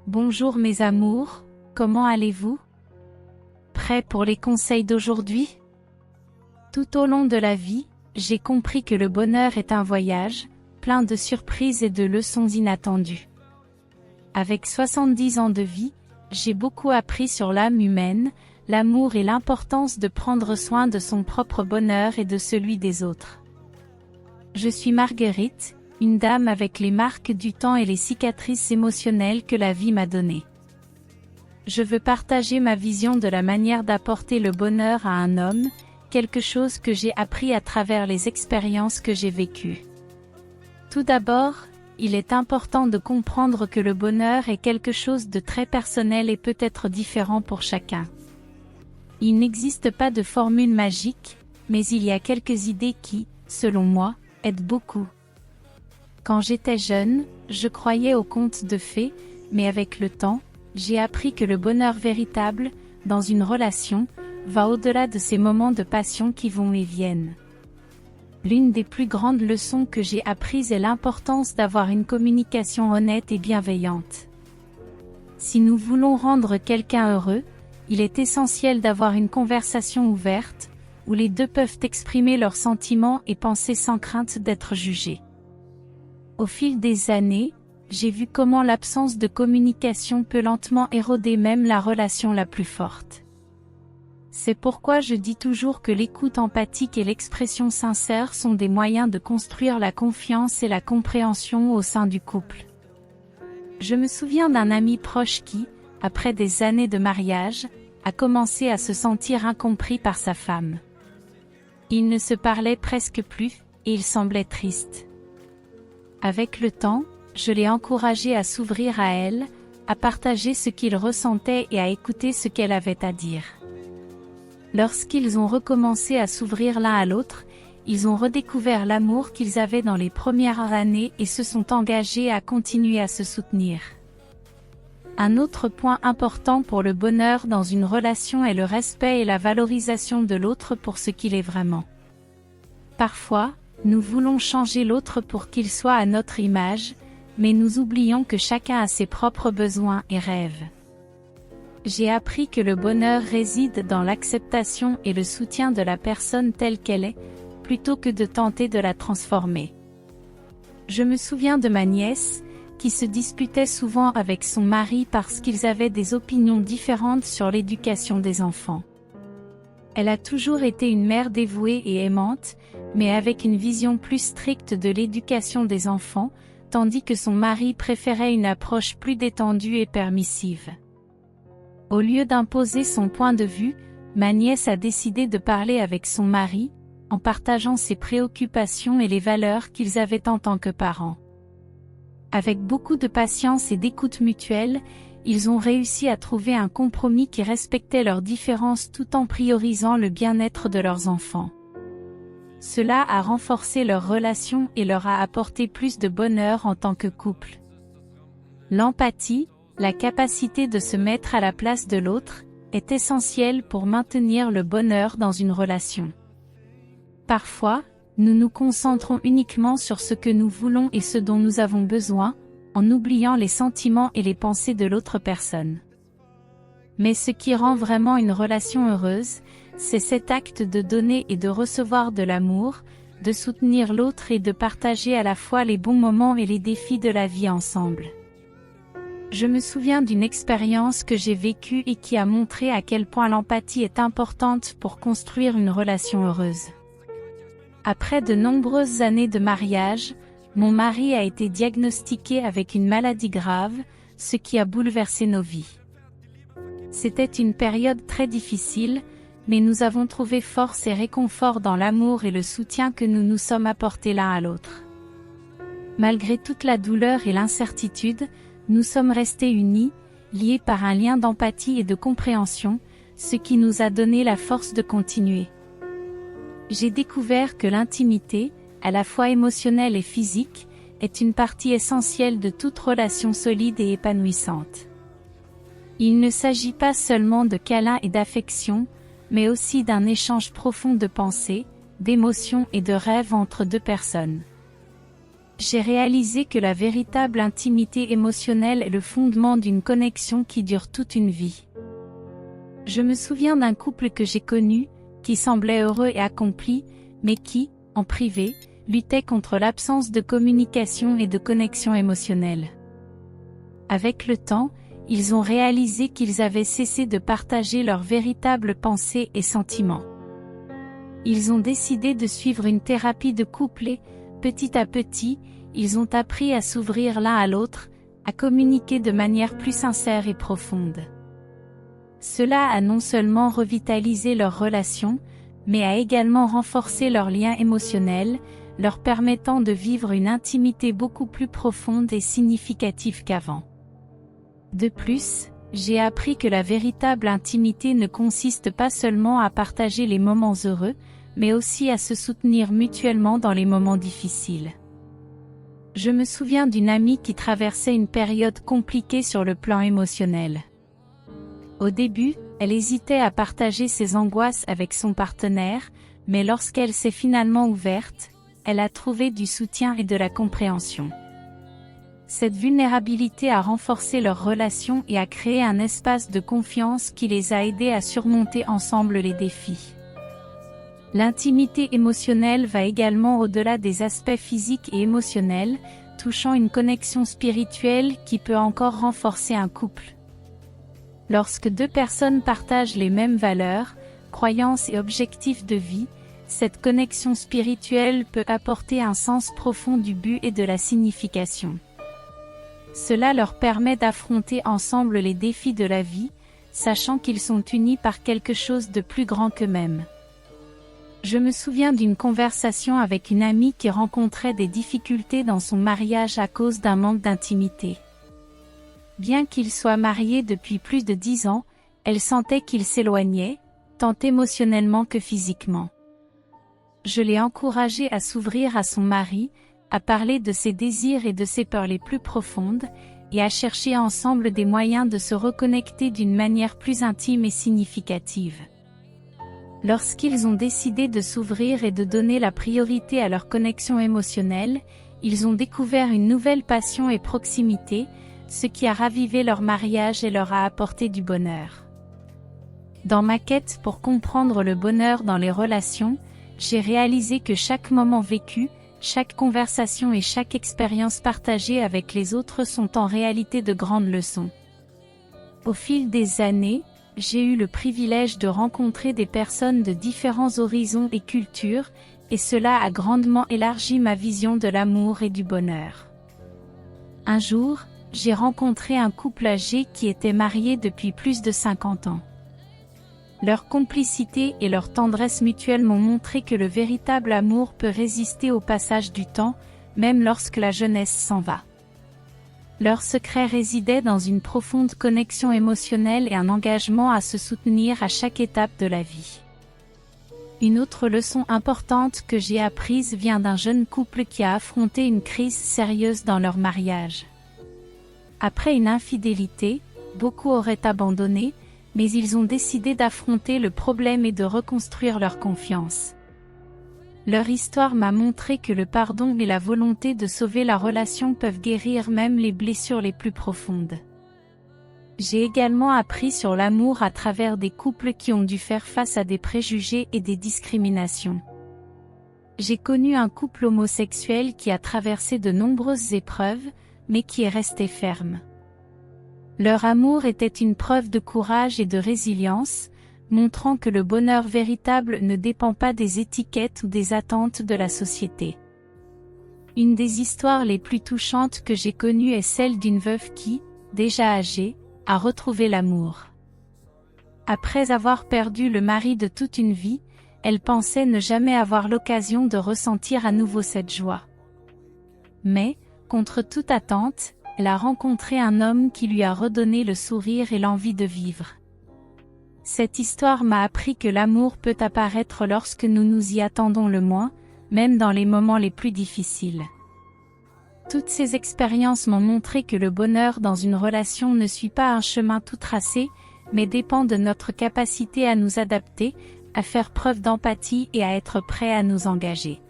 Bonjour mes amours, comment allez-vous? Prêts pour les conseils d'aujourd'hui? Tout au long de la vie, j'ai compris que le bonheur est un voyage, plein de surprises et de leçons inattendues. Avec 70 ans de vie, j'ai beaucoup appris sur l'âme humaine, l'amour et l'importance de prendre soin de son propre bonheur et de celui des autres. Je suis Marguerite, une dame avec les marques du temps et les cicatrices émotionnelles que la vie m'a données. Je veux partager ma vision de la manière d'apporter le bonheur à un homme, quelque chose que j'ai appris à travers les expériences que j'ai vécues. Tout d'abord, il est important de comprendre que le bonheur est quelque chose de très personnel et peut être différent pour chacun. Il n'existe pas de formule magique, mais il y a quelques idées qui, selon moi, aident beaucoup. Quand j'étais jeune, je croyais aux contes de fées, mais avec le temps, j'ai appris que le bonheur véritable, dans une relation, va au-delà de ces moments de passion qui vont et viennent. L'une des plus grandes leçons que j'ai apprises est l'importance d'avoir une communication honnête et bienveillante. Si nous voulons rendre quelqu'un heureux, il est essentiel d'avoir une conversation ouverte, où les deux peuvent exprimer leurs sentiments et penser sans crainte d'être jugés. Au fil des années, j'ai vu comment l'absence de communication peut lentement éroder même la relation la plus forte. C'est pourquoi je dis toujours que l'écoute empathique et l'expression sincère sont des moyens de construire la confiance et la compréhension au sein du couple. Je me souviens d'un ami proche qui, après des années de mariage, a commencé à se sentir incompris par sa femme. Ils ne se parlaient presque plus, et il semblait triste. Avec le temps, je l'ai encouragé à s'ouvrir à elle, à partager ce qu'il ressentait et à écouter ce qu'elle avait à dire. Lorsqu'ils ont recommencé à s'ouvrir l'un à l'autre, ils ont redécouvert l'amour qu'ils avaient dans les premières années et se sont engagés à continuer à se soutenir. Un autre point important pour le bonheur dans une relation est le respect et la valorisation de l'autre pour ce qu'il est vraiment. Parfois, nous voulons changer l'autre pour qu'il soit à notre image, mais nous oublions que chacun a ses propres besoins et rêves. J'ai appris que le bonheur réside dans l'acceptation et le soutien de la personne telle qu'elle est, plutôt que de tenter de la transformer. Je me souviens de ma nièce, qui se disputait souvent avec son mari parce qu'ils avaient des opinions différentes sur l'éducation des enfants. Elle a toujours été une mère dévouée et aimante, mais avec une vision plus stricte de l'éducation des enfants, tandis que son mari préférait une approche plus détendue et permissive. Au lieu d'imposer son point de vue, ma nièce a décidé de parler avec son mari, en partageant ses préoccupations et les valeurs qu'ils avaient en tant que parents. Avec beaucoup de patience et d'écoute mutuelle, ils ont réussi à trouver un compromis qui respectait leurs différences tout en priorisant le bien-être de leurs enfants. Cela a renforcé leur relation et leur a apporté plus de bonheur en tant que couple. L'empathie, la capacité de se mettre à la place de l'autre, est essentielle pour maintenir le bonheur dans une relation. Parfois, nous nous concentrons uniquement sur ce que nous voulons et ce dont nous avons besoin, en oubliant les sentiments et les pensées de l'autre personne. Mais ce qui rend vraiment une relation heureuse, c'est cet acte de donner et de recevoir de l'amour, de soutenir l'autre et de partager à la fois les bons moments et les défis de la vie ensemble. Je me souviens d'une expérience que j'ai vécue et qui a montré à quel point l'empathie est importante pour construire une relation heureuse. Après de nombreuses années de mariage, mon mari a été diagnostiqué avec une maladie grave, ce qui a bouleversé nos vies. C'était une période très difficile, mais nous avons trouvé force et réconfort dans l'amour et le soutien que nous nous sommes apportés l'un à l'autre. Malgré toute la douleur et l'incertitude, nous sommes restés unis, liés par un lien d'empathie et de compréhension, ce qui nous a donné la force de continuer. J'ai découvert que l'intimité, à la fois émotionnelle et physique, est une partie essentielle de toute relation solide et épanouissante. Il ne s'agit pas seulement de câlins et d'affection, mais aussi d'un échange profond de pensées, d'émotions et de rêves entre deux personnes. j'ai réalisé que la véritable intimité émotionnelle est le fondement d'une connexion qui dure toute une vie. Je me souviens d'un couple que j'ai connu, qui semblait heureux et accompli, mais qui, en privé, luttait contre l'absence de communication et de connexion émotionnelle. Avec le temps, ils ont réalisé qu'ils avaient cessé de partager leurs véritables pensées et sentiments. Ils ont décidé de suivre une thérapie de couple et, petit à petit, ils ont appris à s'ouvrir l'un à l'autre, à communiquer de manière plus sincère et profonde. Cela a non seulement revitalisé leur relation, mais a également renforcé leur lien émotionnel, leur permettant de vivre une intimité beaucoup plus profonde et significative qu'avant. De plus, j'ai appris que la véritable intimité ne consiste pas seulement à partager les moments heureux, mais aussi à se soutenir mutuellement dans les moments difficiles. Je me souviens d'une amie qui traversait une période compliquée sur le plan émotionnel. Au début, elle hésitait à partager ses angoisses avec son partenaire, mais lorsqu'elle s'est finalement ouverte, elle a trouvé du soutien et de la compréhension. Cette vulnérabilité a renforcé leur relation et a créé un espace de confiance qui les a aidés à surmonter ensemble les défis. L'intimité émotionnelle va également au-delà des aspects physiques et émotionnels, touchant une connexion spirituelle qui peut encore renforcer un couple. Lorsque deux personnes partagent les mêmes valeurs, croyances et objectifs de vie, cette connexion spirituelle peut apporter un sens profond du but et de la signification. Cela leur permet d'affronter ensemble les défis de la vie, sachant qu'ils sont unis par quelque chose de plus grand qu'eux-mêmes. Je me souviens d'une conversation avec une amie qui rencontrait des difficultés dans son mariage à cause d'un manque d'intimité. Bien qu'ils soient mariés depuis plus de 10 ans, elle sentait qu'ils s'éloignaient, tant émotionnellement que physiquement. Je l'ai encouragée à s'ouvrir à son mari, à parler de ses désirs et de ses peurs les plus profondes, et à chercher ensemble des moyens de se reconnecter d'une manière plus intime et significative. Lorsqu'ils ont décidé de s'ouvrir et de donner la priorité à leur connexion émotionnelle, ils ont découvert une nouvelle passion et proximité, ce qui a ravivé leur mariage et leur a apporté du bonheur. Dans ma quête pour comprendre le bonheur dans les relations, j'ai réalisé que chaque moment vécu, chaque conversation et chaque expérience partagée avec les autres sont en réalité de grandes leçons. Au fil des années, j'ai eu le privilège de rencontrer des personnes de différents horizons et cultures, et cela a grandement élargi ma vision de l'amour et du bonheur. Un jour, j'ai rencontré un couple âgé qui était marié depuis plus de 50 ans. Leur complicité et leur tendresse mutuelle m'ont montré que le véritable amour peut résister au passage du temps, même lorsque la jeunesse s'en va. Leur secret résidait dans une profonde connexion émotionnelle et un engagement à se soutenir à chaque étape de la vie. Une autre leçon importante que j'ai apprise vient d'un jeune couple qui a affronté une crise sérieuse dans leur mariage. Après une infidélité, beaucoup auraient abandonné, mais ils ont décidé d'affronter le problème et de reconstruire leur confiance. Leur histoire m'a montré que le pardon et la volonté de sauver la relation peuvent guérir même les blessures les plus profondes. J'ai également appris sur l'amour à travers des couples qui ont dû faire face à des préjugés et des discriminations. J'ai connu un couple homosexuel qui a traversé de nombreuses épreuves, mais qui est resté ferme. Leur amour était une preuve de courage et de résilience, montrant que le bonheur véritable ne dépend pas des étiquettes ou des attentes de la société. Une des histoires les plus touchantes que j'ai connues est celle d'une veuve qui, déjà âgée, a retrouvé l'amour. Après avoir perdu le mari de toute une vie, elle pensait ne jamais avoir l'occasion de ressentir à nouveau cette joie. Mais, contre toute attente, elle a rencontré un homme qui lui a redonné le sourire et l'envie de vivre. Cette histoire m'a appris que l'amour peut apparaître lorsque nous nous y attendons le moins, même dans les moments les plus difficiles. Toutes ces expériences m'ont montré que le bonheur dans une relation ne suit pas un chemin tout tracé, mais dépend de notre capacité à nous adapter, à faire preuve d'empathie et à être prêt à nous engager.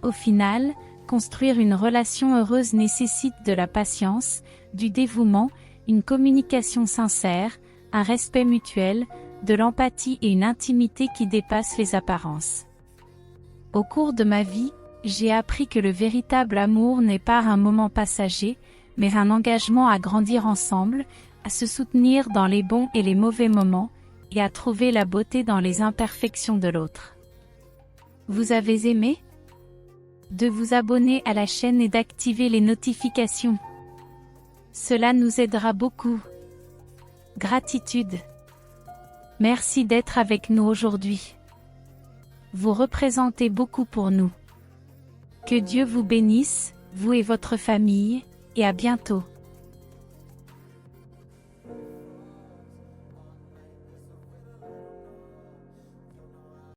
Au final, construire une relation heureuse nécessite de la patience, du dévouement, une communication sincère, un respect mutuel, de l'empathie et une intimité qui dépassent les apparences. Au cours de ma vie, j'ai appris que le véritable amour n'est pas un moment passager, mais un engagement à grandir ensemble, à se soutenir dans les bons et les mauvais moments, et à trouver la beauté dans les imperfections de l'autre. Vous avez aimé? De vous abonner à la chaîne et d'activer les notifications. Cela nous aidera beaucoup. Gratitude. Merci d'être avec nous aujourd'hui. Vous représentez beaucoup pour nous. Que Dieu vous bénisse, vous et votre famille, et à bientôt.